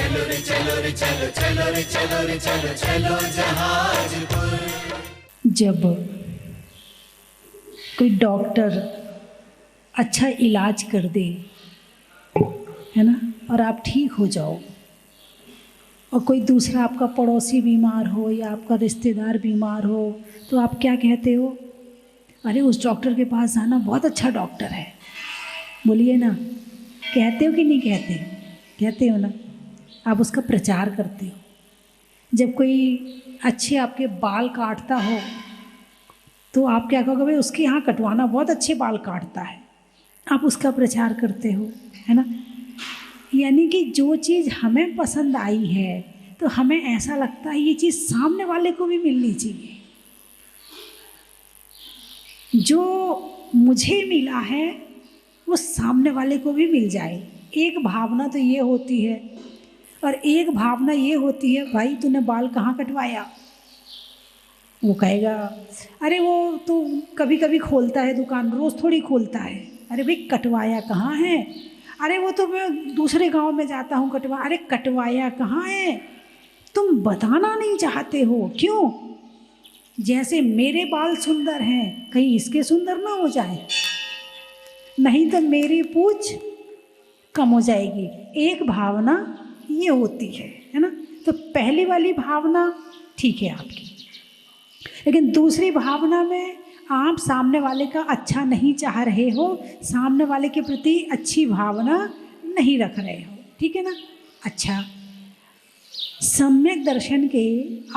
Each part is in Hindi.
चलो रे चलो रे चलो चलो रे चलो रे चलो चलो जहाजपुर। जब कोई डॉक्टर अच्छा इलाज कर दे, है ना, और आप ठीक हो जाओ, और कोई दूसरा आपका पड़ोसी बीमार हो या आपका रिश्तेदार बीमार हो, तो आप क्या कहते हो? अरे उस डॉक्टर के पास जाना, बहुत अच्छा डॉक्टर है। बोलिए ना, कहते हो कि नहीं कहते? कहते हो ना। आप उसका प्रचार करते हो। जब कोई अच्छे आपके बाल काटता हो तो आप क्या कहोगे? भाई उसके यहाँ कटवाना, बहुत अच्छे बाल काटता है। आप उसका प्रचार करते हो, है ना। यानी कि जो चीज़ हमें पसंद आई है तो हमें ऐसा लगता है ये चीज़ सामने वाले को भी मिलनी चाहिए। जो मुझे मिला है वो सामने वाले को भी मिल जाए। एक भावना तो ये होती है, और एक भावना ये होती है, भाई तूने बाल कहाँ कटवाया? वो कहेगा अरे वो तो कभी कभी खोलता है दुकान, रोज़ थोड़ी खोलता है। अरे भाई कटवाया कहाँ है? अरे वो तो मैं दूसरे गांव में जाता हूँ कटवा। अरे कटवाया कहाँ है? तुम बताना नहीं चाहते हो, क्यों? जैसे मेरे बाल सुंदर हैं, कहीं इसके सुंदर ना हो जाए, नहीं तो मेरी पूछ कम हो जाएगी। एक भावना ये होती है ना। तो पहली वाली भावना ठीक है आपकी, लेकिन दूसरी भावना में आप सामने वाले का अच्छा नहीं चाह रहे हो, सामने वाले के प्रति अच्छी भावना नहीं रख रहे हो, ठीक है ना। अच्छा, सम्यक दर्शन के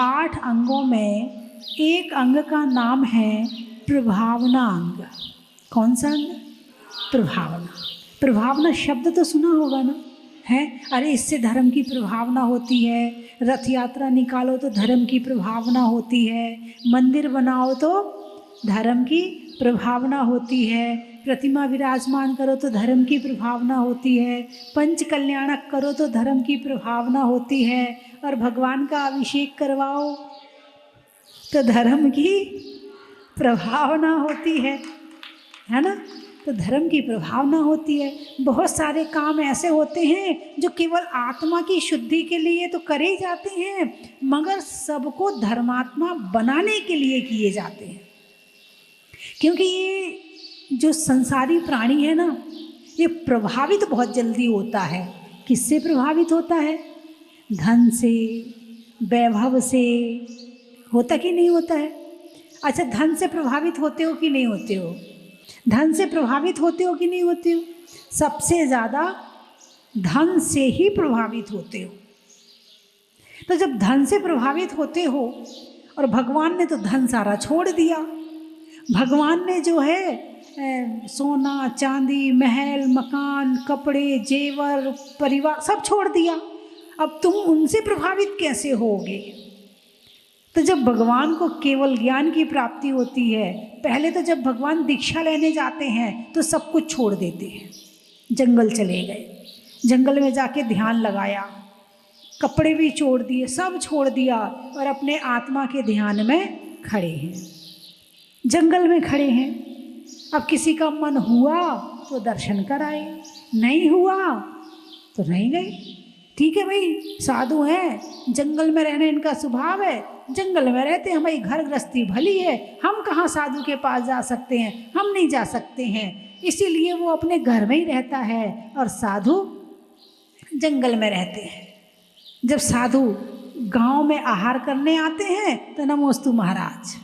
8 अंगों में एक अंग का नाम है प्रभावना अंग। कौन सा अंग? प्रभावना। प्रभावना शब्द तो सुना होगा ना, है? अरे इससे धर्म की प्रभावना होती है, रथ यात्रा निकालो तो धर्म की प्रभावना होती है, मंदिर बनाओ तो धर्म की प्रभावना होती है, प्रतिमा विराजमान करो तो धर्म की प्रभावना होती है, पंच कल्याणक करो तो धर्म की प्रभावना होती है, और भगवान का अभिषेक करवाओ तो धर्म की प्रभावना होती है ना। तो धर्म की प्रभावना होती है। बहुत सारे काम ऐसे होते हैं जो केवल आत्मा की शुद्धि के लिए तो करे जाते हैं, मगर सबको धर्मात्मा बनाने के लिए किए जाते हैं। क्योंकि ये जो संसारी प्राणी है ना, ये प्रभावित बहुत जल्दी होता है। किससे प्रभावित होता है? धन से, वैभव से। होता कि नहीं होता है? अच्छा, धन से प्रभावित होते हो कि नहीं होते हो? धन से प्रभावित होते हो कि नहीं होते हो? सबसे ज़्यादा धन से ही प्रभावित होते हो। तो जब धन से प्रभावित होते हो, और भगवान ने तो धन सारा छोड़ दिया, भगवान ने जो है सोना चांदी, महल मकान, कपड़े जेवर, परिवार सब छोड़ दिया। अब तुम उनसे प्रभावित कैसे होगे? तो जब भगवान को केवल ज्ञान की प्राप्ति होती है, पहले तो जब भगवान दीक्षा लेने जाते हैं तो सब कुछ छोड़ देते हैं। जंगल चले गए, जंगल में जाके ध्यान लगाया, कपड़े भी छोड़ दिए, सब छोड़ दिया, और अपने आत्मा के ध्यान में खड़े हैं, जंगल में खड़े हैं। अब किसी का मन हुआ तो दर्शन कराए, नहीं हुआ तो नहीं गए। ठीक है भाई, साधु हैं, जंगल में रहना इनका स्वभाव है, जंगल में रहते हैं, हमारी घर गृहस्थी भली है, हम कहाँ साधु के पास जा सकते हैं, हम नहीं जा सकते हैं। इसीलिए वो अपने घर में ही रहता है और साधु जंगल में रहते हैं। जब साधु गांव में आहार करने आते हैं तो नमोस्तु महाराज।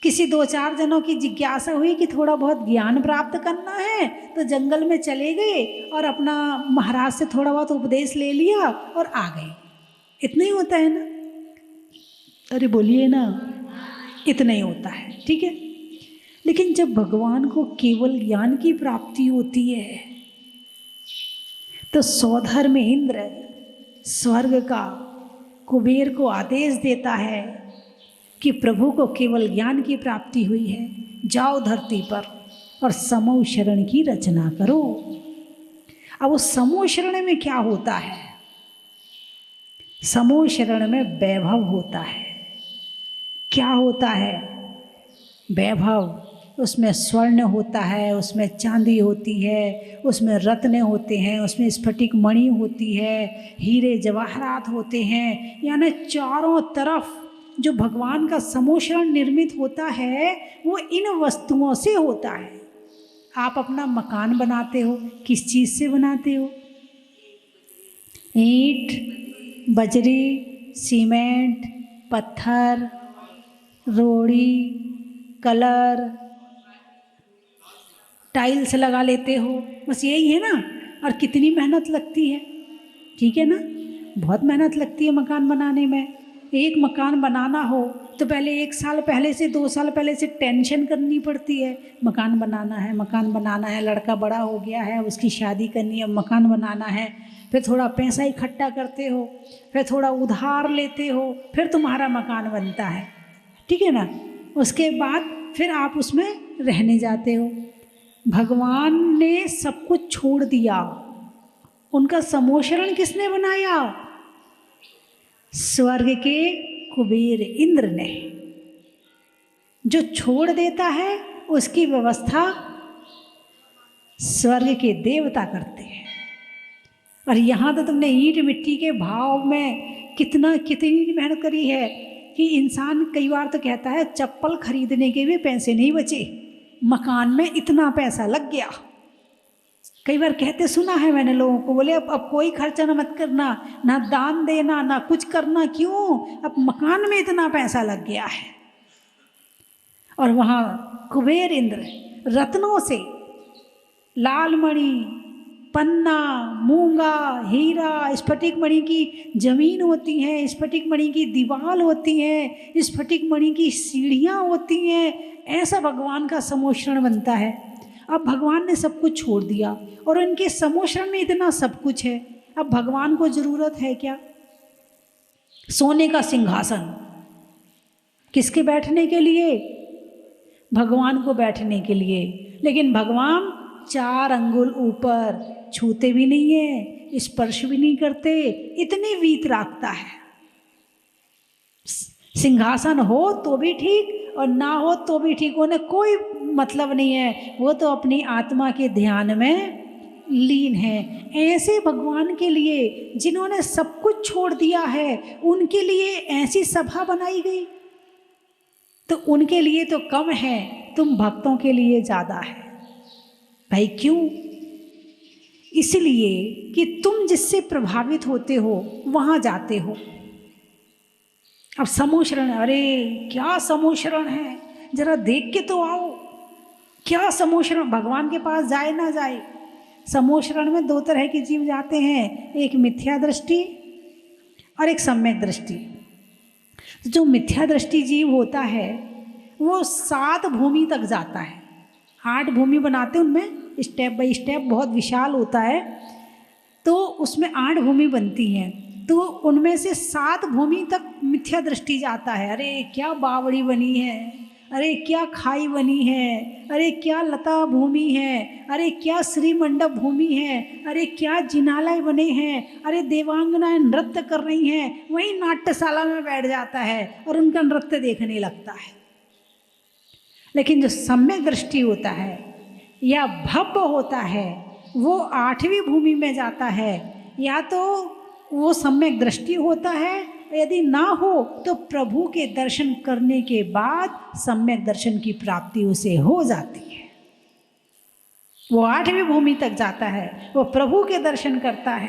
किसी 2-4 जनों की जिज्ञासा हुई कि थोड़ा बहुत ज्ञान प्राप्त करना है, तो जंगल में चले गए और अपना महाराज से थोड़ा बहुत उपदेश ले लिया और आ गए। इतना ही होता है ना? अरे बोलिए ना, इतना ही होता है, ठीक है। लेकिन जब भगवान को केवल ज्ञान की प्राप्ति होती है तो सौधर में इंद्र स्वर्ग का कुबेर को आदेश देता है कि प्रभु को केवल ज्ञान की प्राप्ति हुई है, जाओ धरती पर और समूह शरण की रचना करो। अब उस समूह शरण में क्या होता है? समूह शरण में वैभव होता है। क्या होता है? वैभव, उसमें स्वर्ण होता है, उसमें चांदी होती है, उसमें रत्न होते हैं, उसमें स्फटिक मणि होती है, हीरे जवाहरात होते हैं। यानी चारों तरफ जो भगवान का समोषण निर्मित होता है वो इन वस्तुओं से होता है। आप अपना मकान बनाते हो, किस चीज़ से बनाते हो? ईंट, बजरी, सीमेंट, पत्थर, रोड़ी, कलर, टाइल्स लगा लेते हो, बस यही है ना। और कितनी मेहनत लगती है, ठीक है ना, बहुत मेहनत लगती है मकान बनाने में। एक मकान बनाना हो तो पहले 1 साल पहले से 2 साल पहले से टेंशन करनी पड़ती है, मकान बनाना है, मकान बनाना है, लड़का बड़ा हो गया है, उसकी शादी करनी है, मकान बनाना है। फिर थोड़ा पैसा इकट्ठा करते हो, फिर थोड़ा उधार लेते हो, फिर तुम्हारा मकान बनता है, ठीक है ना। उसके बाद फिर आप उसमें रहने जाते हो। भगवान ने सब कुछ छोड़ दिया, उनका समोषण किसने बनाया? स्वर्ग के कुबेर इंद्र ने। जो छोड़ देता है उसकी व्यवस्था स्वर्ग के देवता करते हैं। और यहाँ तो तुमने ईंट मिट्टी के भाव में कितनी मेहनत करी है कि इंसान कई बार तो कहता है चप्पल खरीदने के भी पैसे नहीं बचे, मकान में इतना पैसा लग गया। कई बार कहते सुना है मैंने लोगों को, बोले अब कोई खर्चा ना मत करना, ना दान देना, ना कुछ करना, क्यों? अब मकान में इतना पैसा लग गया है। और वहाँ कुबेर इंद्र रत्नों से, लाल मणि, पन्ना, मूंगा, हीरा, स्फटिक मणि की जमीन होती है, स्फटिक मणि की दीवार होती है, स्फटिक मणि की सीढ़ियाँ होती हैं। ऐसा भगवान का समोषण बनता है। अब भगवान ने सब कुछ छोड़ दिया और उनके समोषण में इतना सब कुछ है। अब भगवान को जरूरत है क्या? सोने का सिंहासन किसके बैठने के लिए? भगवान को बैठने के लिए। लेकिन भगवान 4 अंगुल ऊपर, छूते भी नहीं है, स्पर्श भी नहीं करते, इतनी वीत रखता है। सिंहासन हो तो भी ठीक और ना हो तो भी ठीक, उन्हें कोई मतलब नहीं है, वो तो अपनी आत्मा के ध्यान में लीन है। ऐसे भगवान के लिए जिन्होंने सब कुछ छोड़ दिया है, उनके लिए ऐसी सभा बनाई गई, तो उनके लिए तो कम है, तुम भक्तों के लिए ज़्यादा है। भाई क्यों? इसलिए कि तुम जिससे प्रभावित होते हो वहाँ जाते हो। अब समोषण, अरे क्या समोषण है, जरा देख के तो आओ, क्या समोषण। भगवान के पास जाए ना जाए, समोषण में 2 तरह के जीव जाते हैं, एक मिथ्या दृष्टि और एक सम्यक दृष्टि। जो मिथ्या दृष्टि जीव होता है वो 7 भूमि तक जाता है। 8 भूमि बनाते हैं, उनमें स्टेप बाय स्टेप बहुत विशाल होता है, तो उसमें 8 भूमि बनती हैं। तो उनमें से 7 भूमि तक मिथ्या दृष्टि जाता है। अरे क्या बावड़ी बनी है, अरे क्या खाई बनी है, अरे क्या लता भूमि है, अरे क्या श्री मंडप भूमि है, अरे क्या जिनालय बने हैं, अरे देवांगनाएं नृत्य कर रही हैं। वहीं नाट्यशाला में बैठ जाता है और उनका नृत्य देखने लगता है। लेकिन जो सम्यक दृष्टि होता है या भव्य होता है, वो 8वीं भूमि में जाता है। या तो वो सम्यक दृष्टि होता है, यदि ना हो तो प्रभु के दर्शन करने के बाद सम्यक दर्शन की प्राप्ति उसे हो जाती है। वो 8वीं भूमि तक जाता है, वो प्रभु के दर्शन करता है,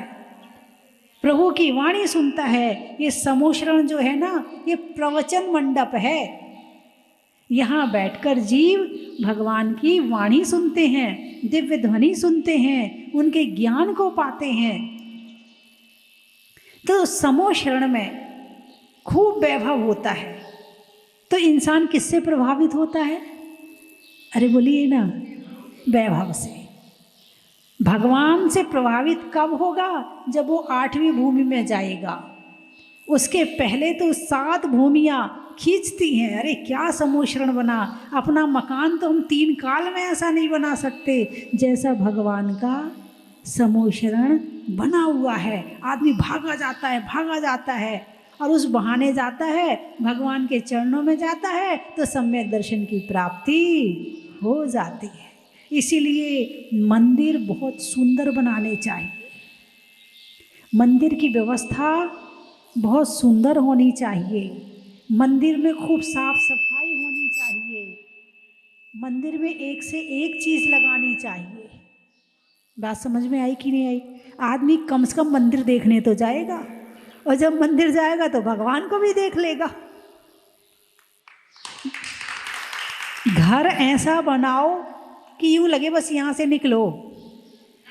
प्रभु की वाणी सुनता है। ये समोषण जो है ना, ये प्रवचन मंडप है। यहाँ बैठकर जीव भगवान की वाणी सुनते हैं, दिव्य ध्वनि सुनते हैं, उनके ज्ञान को पाते हैं। तो समोषण में खूब वैभव होता है। तो इंसान किससे प्रभावित होता है? अरे बोलिए ना, वैभव से। भगवान से प्रभावित कब होगा? जब वो 8वीं भूमि में जाएगा। उसके पहले तो 7 भूमियाँ खींचती हैं। अरे क्या समोषण बना, अपना मकान तो हम 3 काल में ऐसा नहीं बना सकते जैसा भगवान का समोषण बना हुआ है। आदमी भागा जाता है और उस बहाने जाता है, भगवान के चरणों में जाता है, तो सम्यक दर्शन की प्राप्ति हो जाती है। इसीलिए मंदिर बहुत सुंदर बनाने चाहिए, मंदिर की व्यवस्था बहुत सुंदर होनी चाहिए, मंदिर में खूब साफ सफाई होनी चाहिए, मंदिर में एक से एक चीज़ लगानी चाहिए। बात समझ में आई कि नहीं आई? आदमी कम से कम मंदिर देखने तो जाएगा, और जब मंदिर जाएगा तो भगवान को भी देख लेगा। घर ऐसा बनाओ कि यूं लगे बस यहाँ से निकलो,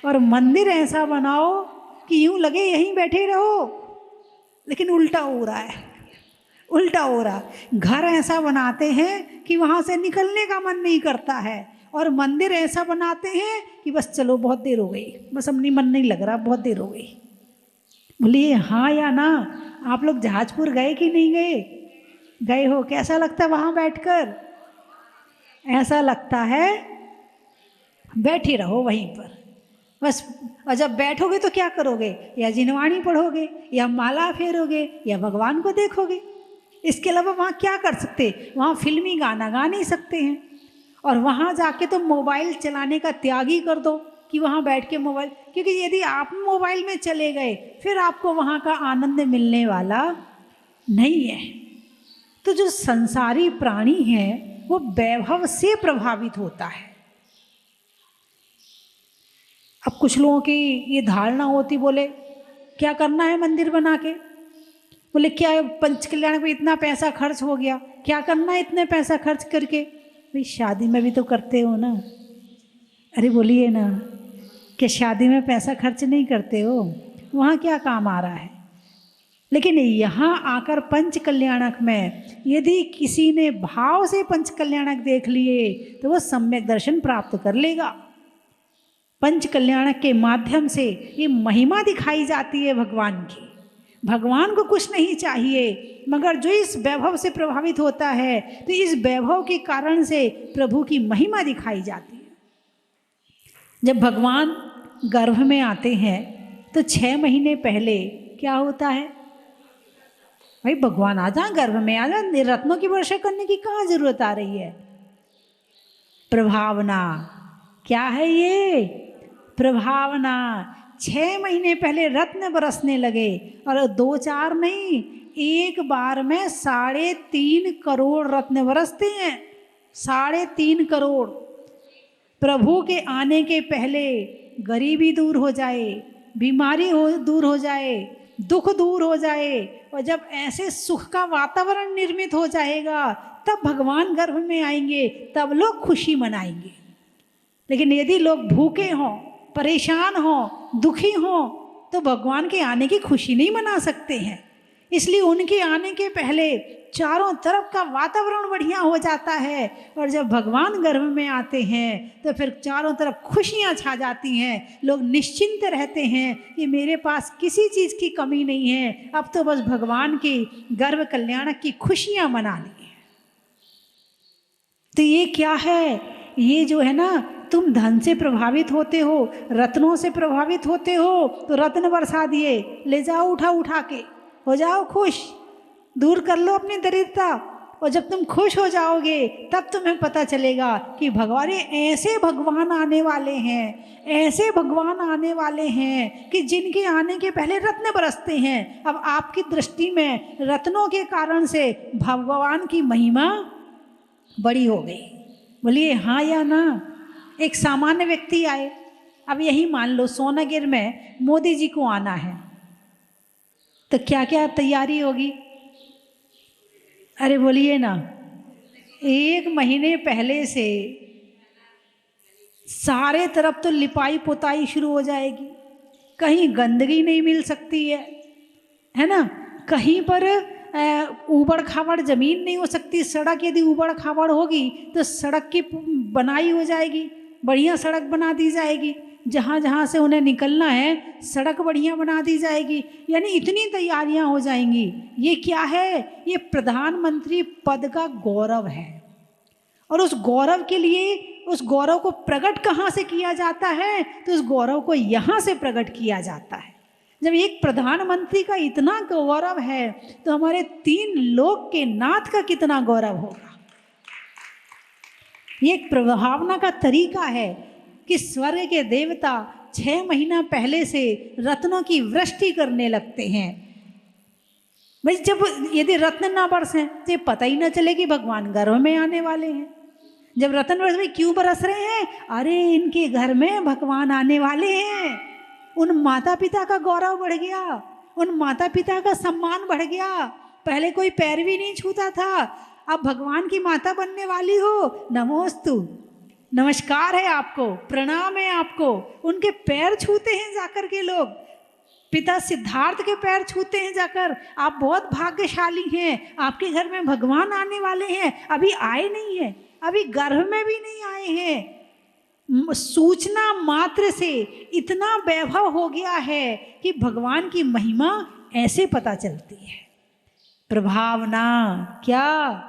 और मंदिर ऐसा बनाओ कि यूं लगे यहीं बैठे रहो। लेकिन उल्टा हो रहा है, उल्टा हो रहा। घर ऐसा बनाते हैं कि वहाँ से निकलने का मन नहीं करता है, और मंदिर ऐसा बनाते हैं कि बस चलो बहुत देर हो गई, बस अपनी मन नहीं लग रहा, बहुत देर हो गई। बोलिए हाँ या ना? आप लोग जहाजपुर गए कि नहीं गए? गए हो? कैसा लगता है वहाँ बैठकर? ऐसा लगता है बैठे रहो वहीं पर बस। और जब बैठोगे तो क्या करोगे? या जिनवाणी पढ़ोगे, या माला फेरोगे, या भगवान को देखोगे। इसके अलावा वहाँ क्या कर सकते? वहाँ फिल्मी गाना गा नहीं सकते हैं। और वहाँ जाके तो मोबाइल चलाने का त्याग ही कर दो कि वहाँ बैठ के मोबाइल, क्योंकि यदि आप मोबाइल में चले गए फिर आपको वहाँ का आनंद मिलने वाला नहीं है। तो जो संसारी प्राणी है वो वैभव से प्रभावित होता है। अब कुछ लोगों की ये धारणा होती, बोले क्या करना है मंदिर बना के? बोले क्या पंच कल्याण में इतना पैसा खर्च हो गया, क्या करना है इतने पैसा खर्च करके? भाई शादी में भी तो करते हो ना। अरे बोलिए ना, कि शादी में पैसा खर्च नहीं करते हो? वहाँ क्या काम आ रहा है? लेकिन यहाँ आकर पंच कल्याणक में यदि किसी ने भाव से पंच कल्याणक देख लिए तो वो सम्यक दर्शन प्राप्त कर लेगा। पंच कल्याणक के माध्यम से ये महिमा दिखाई जाती है भगवान की। भगवान को कुछ नहीं चाहिए, मगर जो इस वैभव से प्रभावित होता है तो इस वैभव के कारण से प्रभु की महिमा दिखाई जाती है। जब भगवान गर्भ में आते हैं तो 6 महीने पहले क्या होता है? भाई भगवान आ जा, गर्भ में आ जा, रत्नों की वर्षा करने की कहाँ जरूरत आ रही है? प्रभावना। क्या है ये? प्रभावना। 6 महीने पहले रत्न बरसने लगे, और 2-4 नहीं, एक बार में 3.5 करोड़ रत्न बरसते हैं। 3.5 करोड़। प्रभु के आने के पहले गरीबी दूर हो जाए, बीमारी दूर हो जाए, दुख दूर हो जाए, और जब ऐसे सुख का वातावरण निर्मित हो जाएगा तब भगवान गर्भ में आएंगे, तब लोग खुशी मनाएंगे। लेकिन यदि लोग भूखे हों, परेशान हों, दुखी हों, तो भगवान के आने की खुशी नहीं मना सकते हैं। इसलिए उनके आने के पहले चारों तरफ का वातावरण बढ़िया हो जाता है, और जब भगवान गर्भ में आते हैं तो फिर चारों तरफ खुशियाँ छा जाती हैं। लोग निश्चिंत रहते हैं कि मेरे पास किसी चीज़ की कमी नहीं है, अब तो बस भगवान की गर्भ कल्याण की खुशियाँ मनानी है। तो ये क्या है? ये जो है ना, तुम धन से प्रभावित होते हो, रत्नों से प्रभावित होते हो, तो रत्न बरसा दिए, ले जाओ उठा उठा के, हो जाओ खुश, दूर कर लो अपनी दरिद्रता। और जब तुम खुश हो जाओगे तब तुम्हें पता चलेगा कि भगवान, ऐसे भगवान आने वाले हैं, ऐसे भगवान आने वाले हैं कि जिनके आने के पहले रत्न बरसते हैं। अब आपकी दृष्टि में रत्नों के कारण से भगवान की महिमा बड़ी हो गई। बोलिए हाँ या ना? एक सामान्य व्यक्ति आए, अब यही मान लो सोनागिर में मोदी जी को आना है, तो क्या क्या तैयारी होगी? अरे बोलिए ना, 1 महीने पहले से सारे तरफ तो लिपाई पुताई शुरू हो जाएगी। कहीं गंदगी नहीं मिल सकती है ना? कहीं पर ऊबड़ खाबड़ ज़मीन नहीं हो सकती। सड़क यदि ऊबड़ खाबड़ होगी तो सड़क की बनाई हो जाएगी, बढ़िया सड़क बना दी जाएगी। जहाँ जहाँ से उन्हें निकलना है सड़क बढ़िया बना दी जाएगी। यानी इतनी तैयारियां हो जाएंगी। ये क्या है? ये प्रधानमंत्री पद का गौरव है। और उस गौरव के लिए, उस गौरव को प्रकट कहाँ से किया जाता है? तो उस गौरव को यहाँ से प्रकट किया जाता है। जब एक प्रधानमंत्री का इतना गौरव है तो हमारे 3 लोक के नाथ का कितना गौरव होगा। ये एक प्रभावना का तरीका है कि स्वर्ग के देवता 6 महीना पहले से रत्नों की वृष्टि करने लगते हैं। भाई जब यदि रत्न ना बरसें तो ये पता ही ना चले कि भगवान गर्भ में आने वाले हैं। जब रत्न बरस में क्यों बरस रहे हैं? अरे इनके घर में भगवान आने वाले हैं। उन माता पिता का गौरव बढ़ गया, उन माता पिता का सम्मान बढ़ गया। पहले कोई पैर भी नहीं छूता था, अब भगवान की माता बनने वाली हो, नमोस्तु, नमस्कार है आपको, प्रणाम है आपको। उनके पैर छूते हैं जाकर के लोग, पिता सिद्धार्थ के पैर छूते हैं जाकर। आप बहुत भाग्यशाली हैं, आपके घर में भगवान आने वाले हैं। अभी आए नहीं हैं, अभी गर्भ में भी नहीं आए हैं। सूचना मात्र से इतना वैभव हो गया है कि भगवान की महिमा ऐसे पता चलती है। प्रभावना, क्या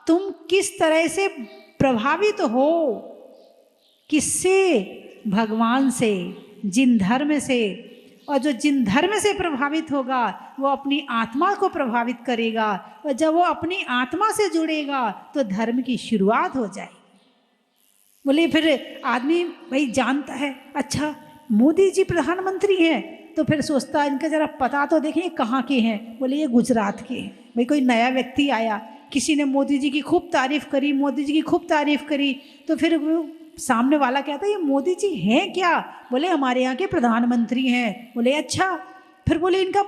तुम किस तरह से प्रभावित हो? किससे? भगवान से, जिन धर्म से। और जो जिन धर्म से प्रभावित होगा वो अपनी आत्मा को प्रभावित करेगा, और जब वो अपनी आत्मा से जुड़ेगा तो धर्म की शुरुआत हो जाएगी। बोले फिर आदमी भाई जानता है, अच्छा मोदी जी प्रधानमंत्री हैं, तो फिर सोचता है इनका जरा पता तो देखें कहाँ के हैं। बोले ये गुजरात के हैं। भाई कोई नया व्यक्ति आया, किसी ने मोदी जी की खूब तारीफ करी, मोदी जी की खूब तारीफ करी, तो फिर सामने वाला कहता है ये मोदी जी हैं क्या? बोले हमारे यहाँ के प्रधानमंत्री हैं। बोले अच्छा। फिर बोले इनका,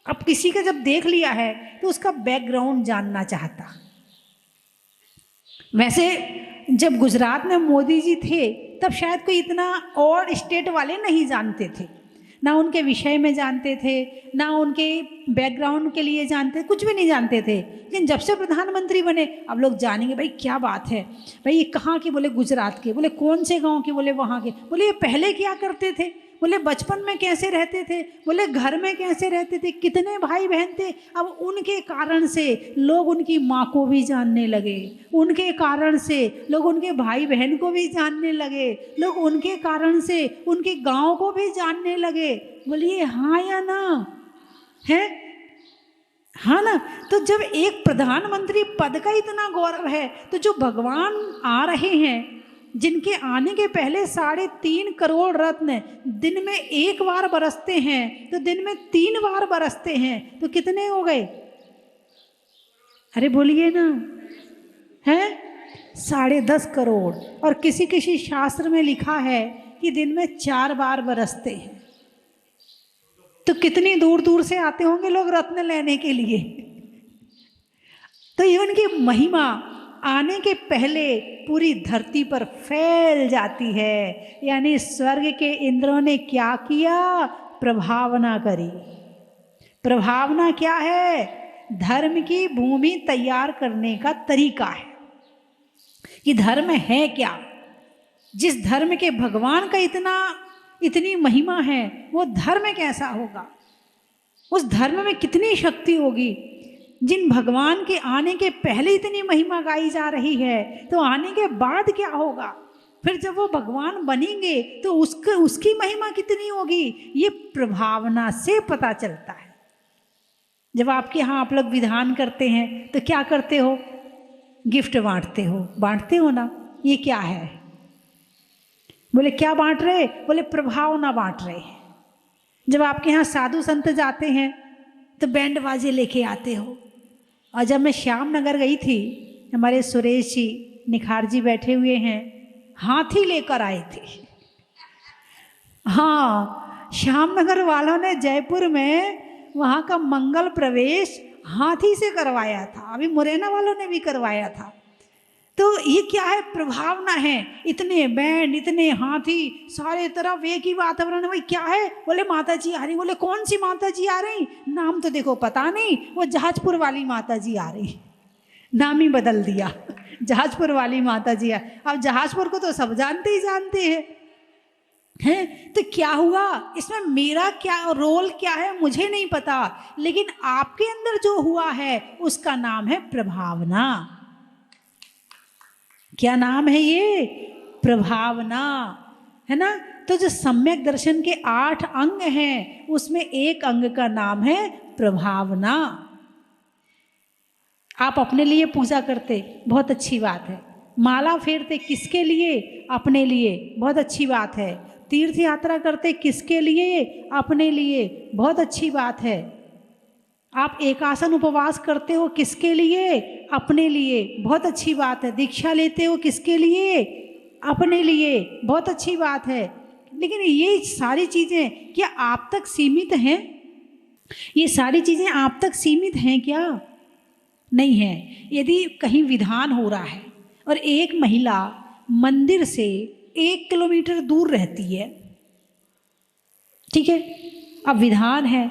अब किसी का जब देख लिया है तो उसका बैकग्राउंड जानना चाहता। वैसे जब गुजरात में मोदी जी थे तब शायद कोई इतना और स्टेट वाले नहीं जानते थे, ना उनके विषय में जानते थे, ना उनके बैकग्राउंड के लिए जानते, कुछ भी नहीं जानते थे। लेकिन जब से प्रधानमंत्री बने अब लोग जानेंगे भाई क्या बात है, भाई ये कहाँ के? बोले गुजरात के। बोले कौन से गांव के? बोले वहाँ के। बोले ये पहले क्या करते थे? बोले बचपन में कैसे रहते थे? बोले घर में कैसे रहते थे? कितने भाई बहन थे? अब उनके कारण से लोग उनकी माँ को भी जानने लगे, उनके कारण से लोग उनके भाई बहन को भी जानने लगे, लोग उनके कारण से उनके गांव को भी जानने लगे। बोलिए हाँ या ना? है हाँ ना? तो जब एक प्रधानमंत्री पद का इतना गौरव है, तो जो भगवान आ रहे हैं, जिनके आने के पहले 3.5 करोड़ रत्न दिन में एक बार बरसते हैं, तो दिन में 3 बार बरसते हैं, तो कितने हो गए? अरे बोलिए ना, है 10.5 करोड़। और किसी किसी शास्त्र में लिखा है कि दिन में 4 बार बरसते हैं। तो कितनी दूर दूर से आते होंगे लोग रत्न लेने के लिए। तो ये उनकी महिमा आने के पहले पूरी धरती पर फैल जाती है। यानी स्वर्ग के इंद्रों ने क्या किया? प्रभावना करी। प्रभावना क्या है? धर्म की भूमि तैयार करने का तरीका है कि धर्म है क्या। जिस धर्म के भगवान का इतनी महिमा है, वो धर्म कैसा होगा, उस धर्म में कितनी शक्ति होगी। जिन भगवान के आने के पहले इतनी महिमा गाई जा रही है, तो आने के बाद क्या होगा? फिर जब वो भगवान बनेंगे तो उसकी महिमा कितनी होगी, ये प्रभावना से पता चलता है। जब आपके यहाँ आप लोग विधान करते हैं तो क्या करते हो? गिफ्ट बांटते हो ना। ये क्या है? बोले क्या बांट रहे? बोले प्रभावना बांट रहे हैं। जब आपके यहाँ साधु संत जाते हैं तो बैंड बाजे लेके आते हो। और जब मैं श्याम नगर गई थी, हमारे सुरेश जी निखार जी बैठे हुए हैं, हाथी लेकर आए थे। हाँ, श्याम नगर वालों ने जयपुर में वहाँ का मंगल प्रवेश हाथी से करवाया था। अभी मुरैना वालों ने भी करवाया था। तो ये क्या है? प्रभावना है। इतने बैंड, इतने हाथी, सारे तरफ एक ही वातावरण। भाई क्या है? बोले माता जी आ रही। बोले कौन सी माता जी आ रही? नाम तो देखो पता नहीं, वो जहाजपुर वाली माता जी आ रही। नाम ही बदल दिया, जहाजपुर वाली माता जी आ। अब जहाजपुर को तो सब जानते ही जानते हैं। तो क्या हुआ इसमें? मेरा क्या रोल क्या है मुझे नहीं पता, लेकिन आपके अंदर जो हुआ है उसका नाम है प्रभावना। क्या नाम है ये? प्रभावना, है ना? तो जो सम्यक दर्शन के 8 अंग हैं, उसमें एक अंग का नाम है प्रभावना। आप अपने लिए पूजा करते, बहुत अच्छी बात है, माला फेरते किसके लिए? अपने लिए, बहुत अच्छी बात है। तीर्थ यात्रा करते किसके लिए? अपने लिए, बहुत अच्छी बात है। आप एकासन उपवास करते हो किसके लिए? अपने लिए, बहुत अच्छी बात है। दीक्षा लेते हो किसके लिए? अपने लिए, बहुत अच्छी बात है। लेकिन ये सारी चीज़ें क्या आप तक सीमित हैं? ये सारी चीज़ें आप तक सीमित हैं क्या? नहीं है। यदि कहीं विधान हो रहा है और एक महिला मंदिर से 1 किलोमीटर दूर रहती है, ठीक है, अब विधान है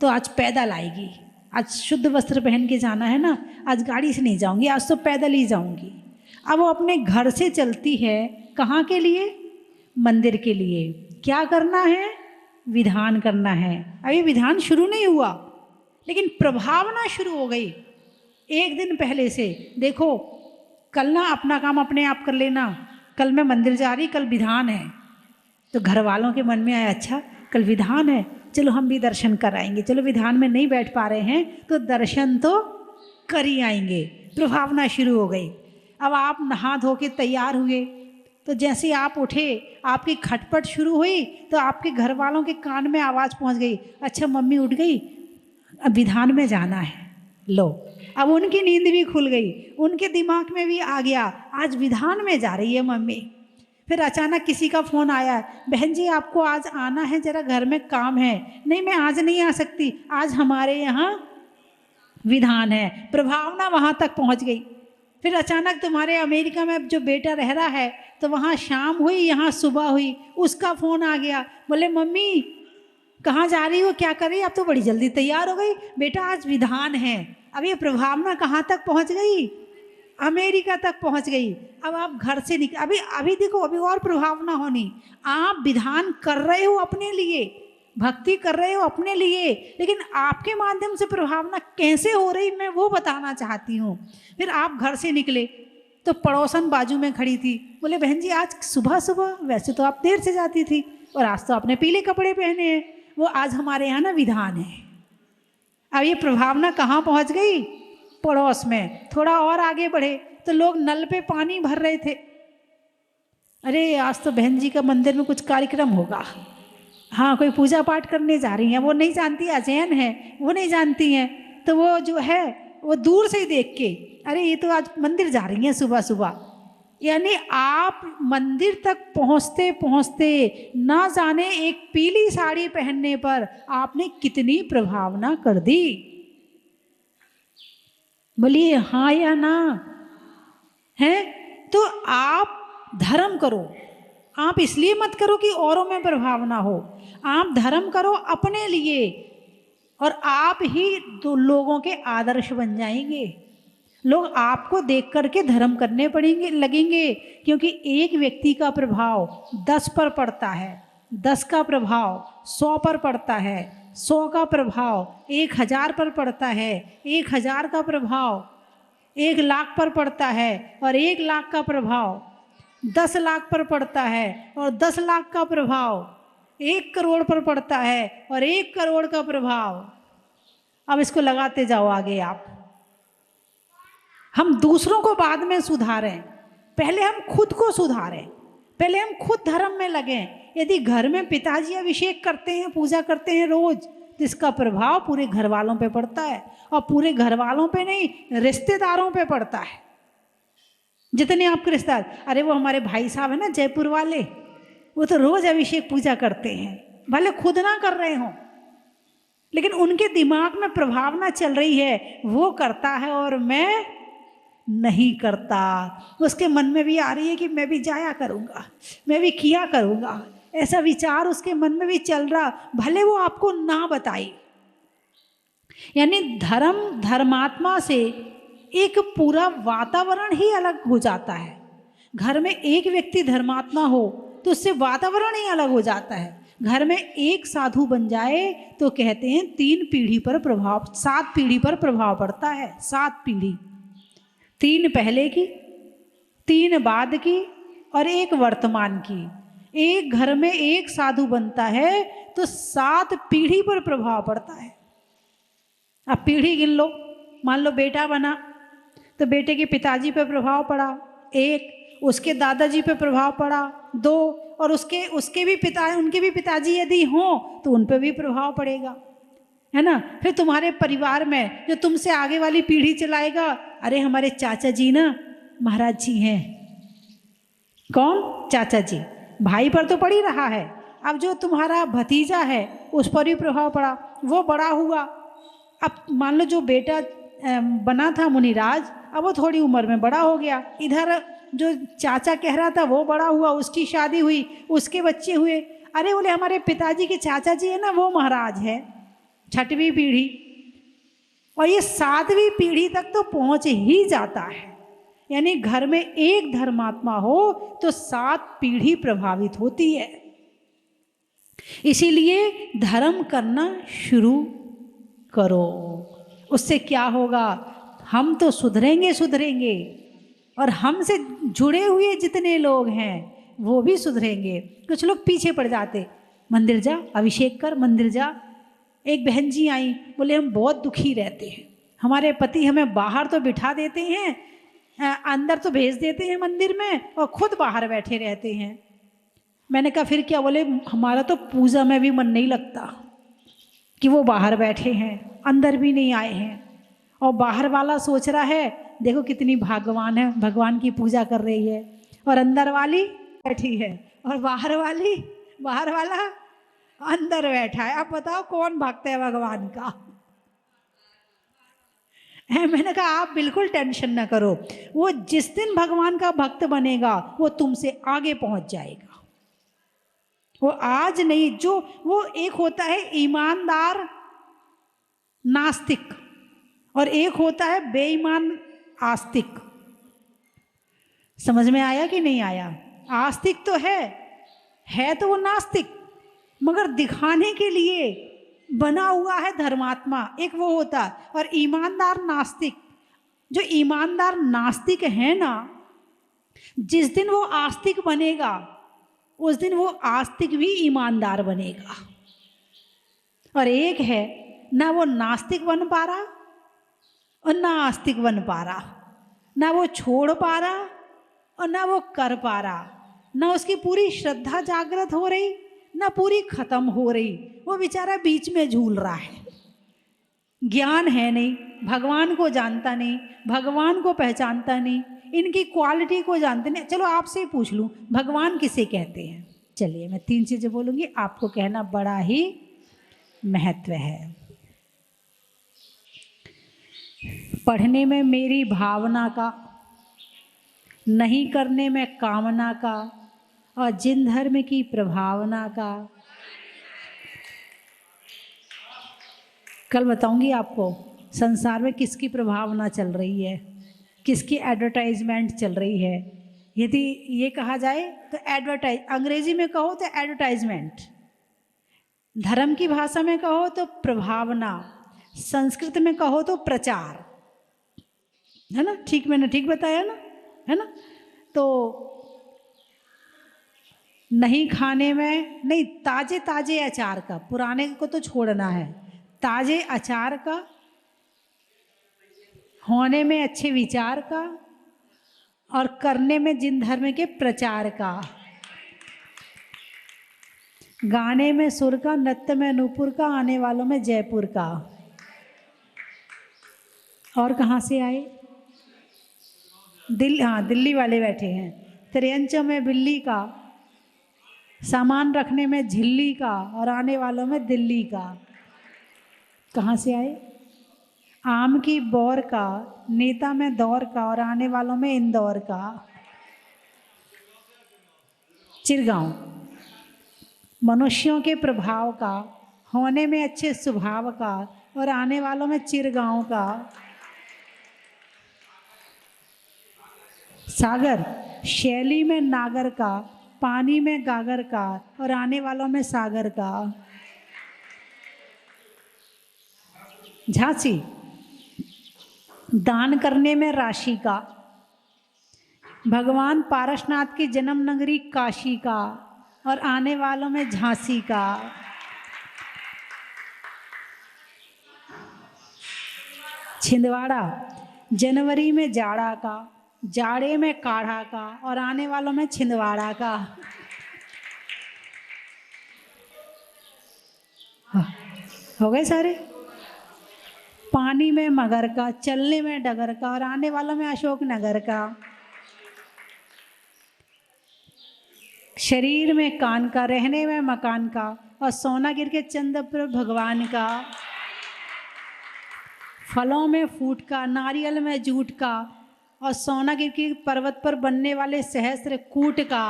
तो आज पैदल आएगी, आज शुद्ध वस्त्र पहन के जाना है ना, आज गाड़ी से नहीं जाऊंगी, आज तो पैदल ही जाऊंगी। अब वो अपने घर से चलती है, कहाँ के लिए? मंदिर के लिए। क्या करना है? विधान करना है। अभी विधान शुरू नहीं हुआ, लेकिन प्रभावना शुरू हो गई एक दिन पहले से। देखो, कल ना अपना काम अपने आप कर लेना, कल मैं मंदिर जा रही, कल विधान है। तो घर वालों के मन में आया, अच्छा कल विधान है, चलो हम भी दर्शन कर आएंगे। चलो विधान में नहीं बैठ पा रहे हैं तो दर्शन तो कर ही आएंगे। प्रभावना शुरू हो गई। अब आप नहा धो के तैयार हुए, तो जैसे आप उठे, आपकी खटपट शुरू हुई, तो आपके घर वालों के कान में आवाज़ पहुंच गई, अच्छा मम्मी उठ गई, अब विधान में जाना है। लो, अब उनकी नींद भी खुल गई, उनके दिमाग में भी आ गया आज विधान में जा रही है मम्मी। फिर अचानक किसी का फ़ोन आया, बहन जी आपको आज आना है, ज़रा घर में काम है। नहीं मैं आज नहीं आ सकती, आज हमारे यहाँ विधान है। प्रभावना वहाँ तक पहुँच गई। फिर अचानक तुम्हारे अमेरिका में जो बेटा रह रहा है, तो वहाँ शाम हुई, यहाँ सुबह हुई, उसका फ़ोन आ गया, बोले मम्मी कहाँ जा रही हो, क्या कर रही हो? अब तो बड़ी जल्दी तैयार हो गई, बेटा आज विधान है। अब ये प्रभावना कहाँ तक पहुँच गई? अमेरिका तक पहुँच गई। अब आप घर से अभी देखो, अभी और प्रभावना होनी। आप विधान कर रहे हो अपने लिए, भक्ति कर रहे हो अपने लिए, लेकिन आपके माध्यम से प्रभावना कैसे हो रही मैं वो बताना चाहती हूँ। फिर आप घर से निकले तो पड़ोसन बाजू में खड़ी थी, बोले बहन जी आज सुबह सुबह, वैसे तो आप देर से जाती थी और आज तो आपने पीले कपड़े पहने हैं, वो आज हमारे यहाँ ना विधान है। अब ये प्रभावना कहाँ पहुँच गई? पड़ोस में। थोड़ा और आगे बढ़े तो लोग नल पे पानी भर रहे थे, अरे आज तो बहन जी का मंदिर में कुछ कार्यक्रम होगा, हाँ कोई पूजा पाठ करने जा रही हैं, वो नहीं जानती अजैन है, वो नहीं जानती हैं, तो वो जो है वो दूर से ही देख के, अरे ये तो आज मंदिर जा रही हैं सुबह सुबह। यानी आप मंदिर तक पहुँचते पहुँचते ना जाने एक पीली साड़ी पहनने पर आपने कितनी प्रभावना कर दी। बोलिए हाँ या ना है? तो आप धर्म करो, आप इसलिए मत करो कि औरों में प्रभावना हो, आप धर्म करो अपने लिए और आप ही दो लोगों के आदर्श बन जाएंगे। लोग आपको देख करके धर्म करने पड़ेंगे लगेंगे, क्योंकि एक व्यक्ति का प्रभाव 10 पर पड़ता है, 10 का प्रभाव 100 पर पड़ता है, 100 का प्रभाव 1000 पर पड़ता है, 1000 का प्रभाव 1 लाख पर पड़ता है, और 1 लाख का प्रभाव 10 लाख पर पड़ता है, और 10 लाख का प्रभाव 1 करोड़ पर पड़ता है, और 1 करोड़ का प्रभाव। अब इसको लगाते जाओ आगे आप। हम दूसरों को बाद में सुधारें, पहले हम खुद को सुधारें, पहले हम खुद धर्म में लगें। यदि घर में पिताजी अभिषेक करते हैं, पूजा करते हैं रोज, तो इसका प्रभाव पूरे घर वालों पे पड़ता है, और पूरे घर वालों पे नहीं, रिश्तेदारों पे पड़ता है। जितने आपके रिश्तेदार, अरे वो हमारे भाई साहब है ना जयपुर वाले, वो तो रोज अभिषेक पूजा करते हैं, भले खुद ना कर रहे हों, लेकिन उनके दिमाग में प्रभावना चल रही है, वो करता है और मैं नहीं करता। उसके मन में भी आ रही है कि मैं भी जाया करूँगा, मैं भी किया करूँगा, ऐसा विचार उसके मन में भी चल रहा, भले वो आपको ना बताए। यानी धर्म, धर्मात्मा से एक पूरा वातावरण ही अलग हो जाता है। घर में एक व्यक्ति धर्मात्मा हो तो उससे वातावरण ही अलग हो जाता है। घर में एक साधु बन जाए तो कहते हैं 3 पीढ़ी पर प्रभाव, 7 पीढ़ी पर प्रभाव पड़ता है। 7 पीढ़ी, 3 पहले की, 3 बाद की और 1 वर्तमान की। एक घर में एक साधु बनता है तो 7 पीढ़ी पर प्रभाव पड़ता है। अब पीढ़ी गिन लो, मान लो बेटा बना तो बेटे के पिताजी पर प्रभाव पड़ा, एक, उसके दादाजी पे प्रभाव पड़ा 2, और उसके भी उनके भी पिताजी यदि हों तो उन पे भी प्रभाव पड़ेगा, है ना। फिर तुम्हारे परिवार में जो तुमसे आगे वाली पीढ़ी चलाएगा, अरे हमारे चाचा जी ना महाराज जी हैं। कौन? चाचा जी। भाई पर तो पड़ ही रहा है, अब जो तुम्हारा भतीजा है उस पर भी प्रभाव पड़ा, वो बड़ा हुआ। अब मान लो जो बेटा बना था मुनिराज, अब वो थोड़ी उम्र में बड़ा हो गया, इधर जो चाचा कह रहा था वो बड़ा हुआ, उसकी शादी हुई, उसके बच्चे हुए। अरे बोले हमारे पिताजी के चाचा जी है ना, वो महाराज है, 6वीं पीढ़ी, और ये 7वीं पीढ़ी तक तो पहुंच ही जाता है। यानी घर में एक धर्मात्मा हो तो 7 पीढ़ी प्रभावित होती है। इसीलिए धर्म करना शुरू करो, उससे क्या होगा, हम तो सुधरेंगे, और हमसे जुड़े हुए जितने लोग हैं वो भी सुधरेंगे। कुछ लोग पीछे पड़ जाते, मंदिर जा, अभिषेक कर, मंदिर जा। एक बहन जी आई, बोले हम बहुत दुखी रहते हैं, हमारे पति हमें बाहर तो बिठा देते हैं, अंदर तो भेज देते हैं मंदिर में, और खुद बाहर बैठे रहते हैं। मैंने कहा फिर क्या? बोले हमारा तो पूजा में भी मन नहीं लगता कि वो बाहर बैठे हैं, अंदर भी नहीं आए हैं, और बाहर वाला सोच रहा है देखो कितनी भाग्यवान है, भगवान की पूजा कर रही है, और अंदर वाली बैठी है, और बाहर वाला अंदर बैठा है। अब बताओ कौन भक्त है भगवान का? है, मैंने कहा आप बिल्कुल टेंशन ना करो, वो जिस दिन भगवान का भक्त बनेगा वो तुमसे आगे पहुंच जाएगा। वो आज नहीं, जो वो एक होता है ईमानदार नास्तिक, और एक होता है बेईमान आस्तिक। समझ में आया कि नहीं आया? आस्तिक तो है तो वो नास्तिक, मगर दिखाने के लिए बना हुआ है धर्मात्मा, एक वो होता है। और ईमानदार नास्तिक, जो ईमानदार नास्तिक है ना, जिस दिन वो आस्तिक बनेगा उस दिन वो आस्तिक भी ईमानदार बनेगा। और एक है ना वो नास्तिक बन पा रहा और ना आस्तिक बन पा रहा, ना वो छोड़ पा रहा और ना वो कर पा रहा, ना उसकी पूरी श्रद्धा जागृत हो रही ना पूरी खत्म हो रही, वो बेचारा बीच में झूल रहा है। ज्ञान है नहीं, भगवान को जानता नहीं, भगवान को पहचानता नहीं, इनकी क्वालिटी को जानते नहीं। चलो आपसे ही पूछ लूँ, भगवान किसे कहते हैं? चलिए मैं 3 चीज़ें बोलूँगी, आपको कहना बड़ा ही महत्व है। पढ़ने में मेरी भावना का, नहीं करने में कामना का, और जिन धर्म की प्रभावना का। कल बताऊंगी आपको संसार में किसकी प्रभावना चल रही है, किसकी एडवर्टाइजमेंट चल रही है। यदि ये कहा जाए तो एडवर्टाइज, अंग्रेजी में कहो तो एडवर्टाइजमेंट, धर्म की भाषा में कहो तो प्रभावना, संस्कृत में कहो तो प्रचार, है ना? ठीक, मैंने ठीक बताया ना, है ना? तो नहीं खाने में, नहीं, ताजे ताजे अचार का, पुराने को तो छोड़ना है, ताजे अचार का, होने में अच्छे विचार का, और करने में जिन धर्म के प्रचार का, गाने में सुर का, नृत्य में नूपुर का, आने वालों में जयपुर का। और कहाँ से आए? दिल्ली, हाँ दिल्ली वाले बैठे हैं। त्रियंचों में बिल्ली का, सामान रखने में झिल्ली का, और आने वालों में दिल्ली का। कहाँ से आए? आम की बौर का, नेता में दौर का, और आने वालों में इंदौर का। चिरगांव, मनुष्यों के प्रभाव का, होने में अच्छे स्वभाव का, और आने वालों में चिरगांव का। सागर, शैली में नागर का, पानी में गागर का, और आने वालों में सागर का। झांसी, दान करने में राशि का, भगवान पारसनाथ की जन्म नगरी काशी का, और आने वालों में झांसी का। छिंदवाड़ा, जनवरी में जाड़ा का, जाड़े में काढ़ा का और आने वालों में छिंदवाड़ा का। हाँ, हो गए सारे। पानी में मगर का, चलने में डगर का और आने वालों में अशोक नगर का। शरीर में कान का, रहने में मकान का और सोना गिर के चंद्र भगवान का। फलों में फूट का, नारियल में जूट का और सोना गिर के पर्वत पर बनने वाले सहस्त्र कूट का।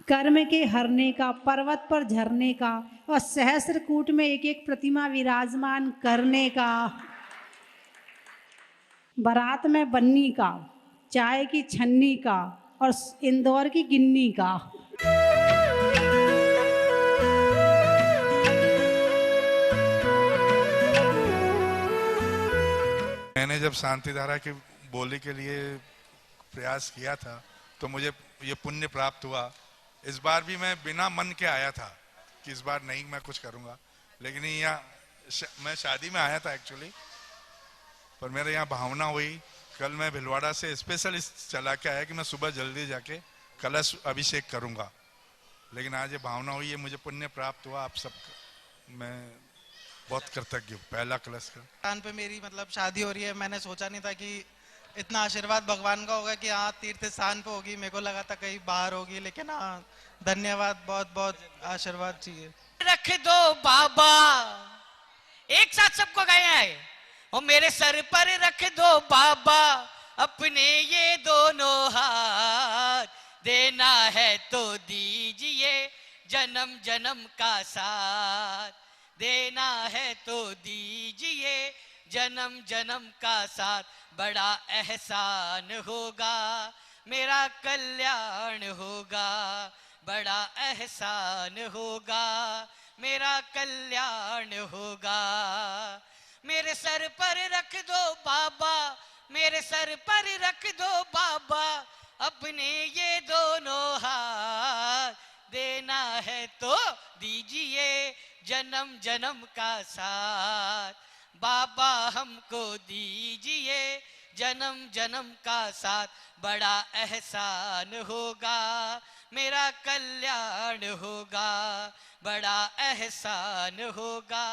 कर्म के हरने का, पर्वत पर झरने का और सहस्त्र कूट में एक एक प्रतिमा विराजमान करने का। बारात में बन्नी का, चाय की छन्नी का और इंदौर की गिन्नी का। मैंने जब शांति धारा की बोली के लिए प्रयास किया था तो मुझे ये पुण्य प्राप्त हुआ। इस बार भी मैं बिना मन के आया था कि इस बार नहीं मैं कुछ करूंगा, लेकिन यहाँ मैं शादी में आया था एक्चुअली, पर मेरे यहाँ भावना हुई। कल मैं भिलवाड़ा से स्पेशल चला के आया कि मैं सुबह जल्दी जाके कलश अभिषेक करूंगा, लेकिन आज ये भावना हुई, ये मुझे पुण्य प्राप्त हुआ। आप सब मैं बहुत कृतज्ञ हूँ। पहला कलश का स्थान पे मेरी मतलब शादी हो रही है। मैंने सोचा नहीं था कि इतना आशीर्वाद भगवान का होगा कि हाँ तीर्थ स्थान पे होगी। मेरे को लगा था कहीं बाहर होगी, लेकिन हाँ धन्यवाद, बहुत बहुत आशीर्वाद चाहिए। रख दो बाबा, एक साथ सबको गाया है। ओ मेरे सर पर रख दो बाबा अपने ये दोनों हाथ, देना है तो दीजिए जन्म जन्म का साथ, देना है तो दीजिए जन्म जन्म का साथ। बड़ा एहसान होगा मेरा कल्याण होगा, बड़ा एहसान होगा मेरा कल्याण होगा। मेरे सर पर रख दो बाबा, मेरे सर पर रख दो बाबा अपने ये दोनों हाथ, देना है तो दीजिए जन्म जन्म का साथ। बाबा हमको दीजिए जन्म जन्म का साथ, बड़ा एहसान होगा मेरा कल्याण होगा, बड़ा एहसान होगा।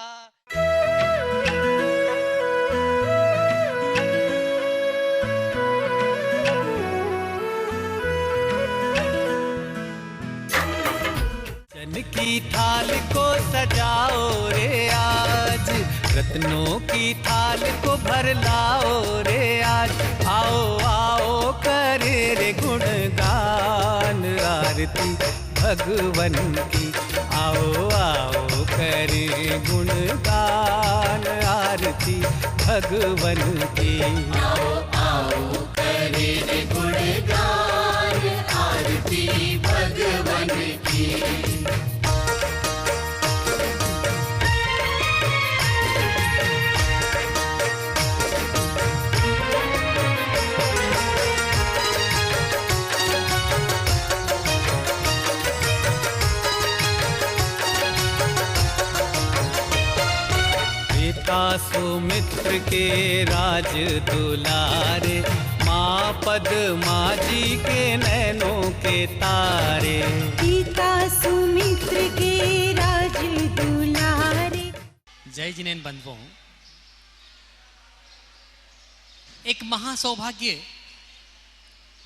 रतन की थाल को सजाओ रे आज, रत्नों की थाल को भर लाओ रे आज। आओ आओ करे रे गुणगान आरती भगवन की, आओ आओ करे गुणगान आरती भगवन की। आओ आओ करे रे गुणगान आरती भगवन की। सुमित्र के राज दुलारे, माँ पद्मा जी के नैनों के तारे। पिता सुमित्र के राज दुलारे। जय जिनेन बंधुओं, एक महा सौभाग्य,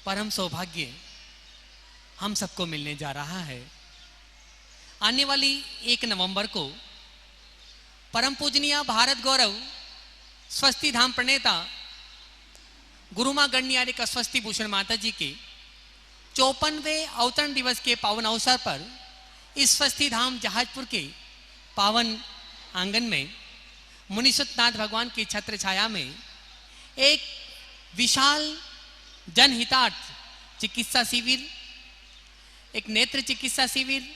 परम सौभाग्य हम सबको मिलने जा रहा है। आने वाली 1 नवंबर को परम पूजनीय भारत गौरव स्वस्ति धाम प्रणेता गुरुमा गणनियारे का स्वस्ति भूषण माता जी के 54वें अवतरण दिवस के पावन अवसर पर इस स्वस्ति धाम जहाजपुर के पावन आंगन में मुनीश्वरनाथ भगवान की छत्र छाया में एक विशाल जनहितार्थ चिकित्सा शिविर, एक नेत्र चिकित्सा शिविर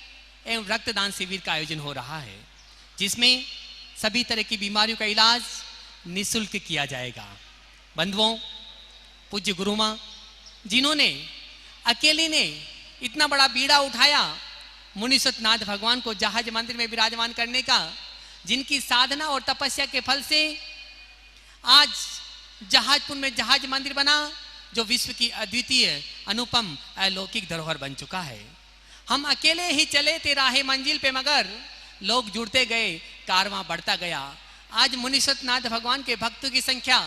एवं रक्तदान शिविर का आयोजन हो रहा है, जिसमें सभी तरह की बीमारियों का इलाज निःशुल्क किया जाएगा। बंधुओं, पूज्य गुरुमा जिन्होंने अकेले ने इतना बड़ा बीड़ा उठाया मुनीश्वरनाथ भगवान को जहाज मंदिर में विराजमान करने का, जिनकी साधना और तपस्या के फल से आज जहाजपुर में जहाज मंदिर बना जो विश्व की अद्वितीय अनुपम अलौकिक धरोहर बन चुका है। हम अकेले ही चले थे राहे मंजिल पे, मगर लोग जुड़ते गए, कारवां बढ़ता गया। आज मुनीश्वरनाथ भगवान के भक्तों की संख्या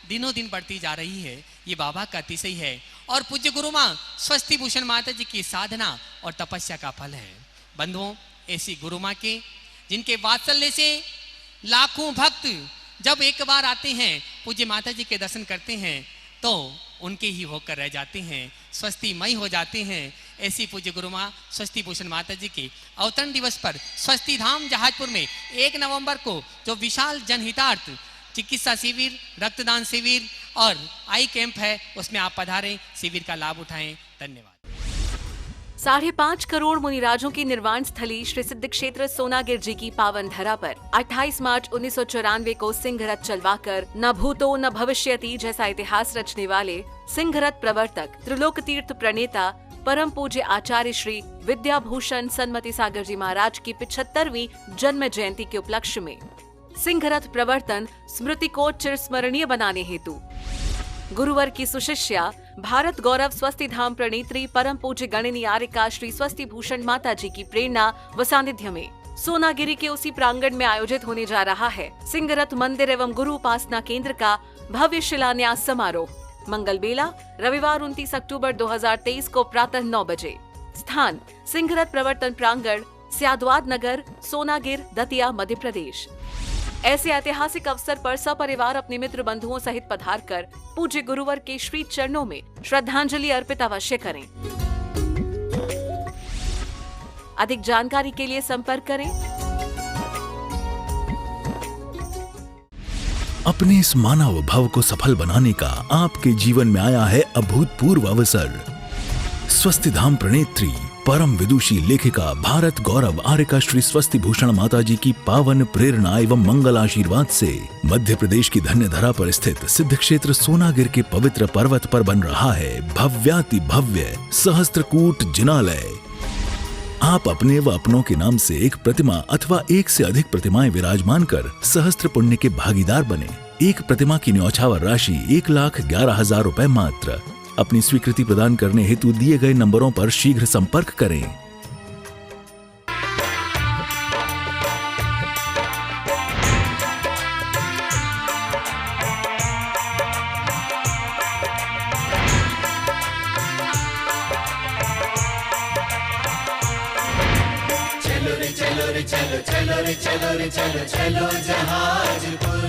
दिनों दिन बढ़ती जा रही है। ये बाबा का अतिशय है और पूज्य गुरु माँ स्वस्ति भूषण माता जी की साधना और तपस्या का फल है। बंधुओं, ऐसी गुरु माँ के जिनके वात्सल्य से लाखों भक्त जब एक बार आते हैं, पूज्य माता जी के दर्शन करते हैं, तो उनके ही होकर रह जाते हैं, स्वस्तिमय हो जाते हैं। ऐसी पूज्य गुरु माँ स्वस्ति भूषण माता जी के अवतरण दिवस पर स्वस्ति धाम जहाजपुर में 1 नवंबर को जो विशाल जनहितार्थ चिकित्सा शिविर, रक्तदान शिविर और आई कैंप है, उसमें आप पधारें, शिविर का लाभ उठाएं। धन्यवाद। 5.5 करोड़ मुनिराजों की निर्वाण स्थली श्री सिद्ध क्षेत्र सोनागिर जी की पावन धरा पर 28 मार्च 1994 को सिंह रथ चलवाकर न भूतो न भविष्यति जैसा इतिहास रचने वाले सिंह रथ प्रवर्तक त्रिलोक तीर्थ प्रणेता परम पूज्य आचार्य श्री विद्याभूषण सन्मति सागर जी महाराज की 75वीं जन्म जयंती के उपलक्ष्य में सिंह रथ प्रवर्तन स्मृति को चिरस्मरणीय बनाने हेतु गुरुवर की सुशिष्या भारत गौरव स्वस्ति धाम प्रणेत्री परम पूज्य गणिनी आर्यिका श्री स्वस्ति भूषण माता जी की प्रेरणा व सानिध्य में सोनागिरी के उसी प्रांगण में आयोजित होने जा रहा है सिंह रथ मंदिर एवं गुरु उपासना केंद्र का भव्य शिलान्यास समारोह। मंगल बेला रविवार 29 अक्टूबर 2023 को प्रातः 9 बजे। स्थान सिंह रथ प्रवर्तन प्रांगण, स्यादवाद नगर, सोनागिर, दतिया, मध्य प्रदेश। ऐसे ऐतिहासिक अवसर पर सपरिवार अपने मित्र बंधुओं सहित पधारकर पूज्य गुरुवर के श्री चरणों में श्रद्धांजलि अर्पित अवश्य करें। अधिक जानकारी के लिए संपर्क करें। अपने इस मानव भव को सफल बनाने का आपके जीवन में आया है अभूतपूर्व अवसर। स्वस्ति धाम प्रणेत्री परम विदुषी लेखिका भारत गौरव आर्यिका श्री स्वस्ति भूषण माता जी की पावन प्रेरणा एवं मंगल आशीर्वाद से मध्य प्रदेश की धन्य धरा पर स्थित सिद्ध क्षेत्र सोनागिर के पवित्र पर्वत पर बन रहा है भव्याति भव्य सहस्त्रकूट जिनालय। आप अपने व अपनों के नाम से एक प्रतिमा अथवा एक से अधिक प्रतिमाएं विराजमान कर सहस्त्र पुण्य के भागीदार बने। एक प्रतिमा की न्यौछावर राशि 1,11,000 रुपए मात्र। अपनी स्वीकृति प्रदान करने हेतु दिए गए नंबरों पर शीघ्र संपर्क करें। चलो रे चलो रे चलो चलो रे चलो रे चलो चलो जहाजपुर।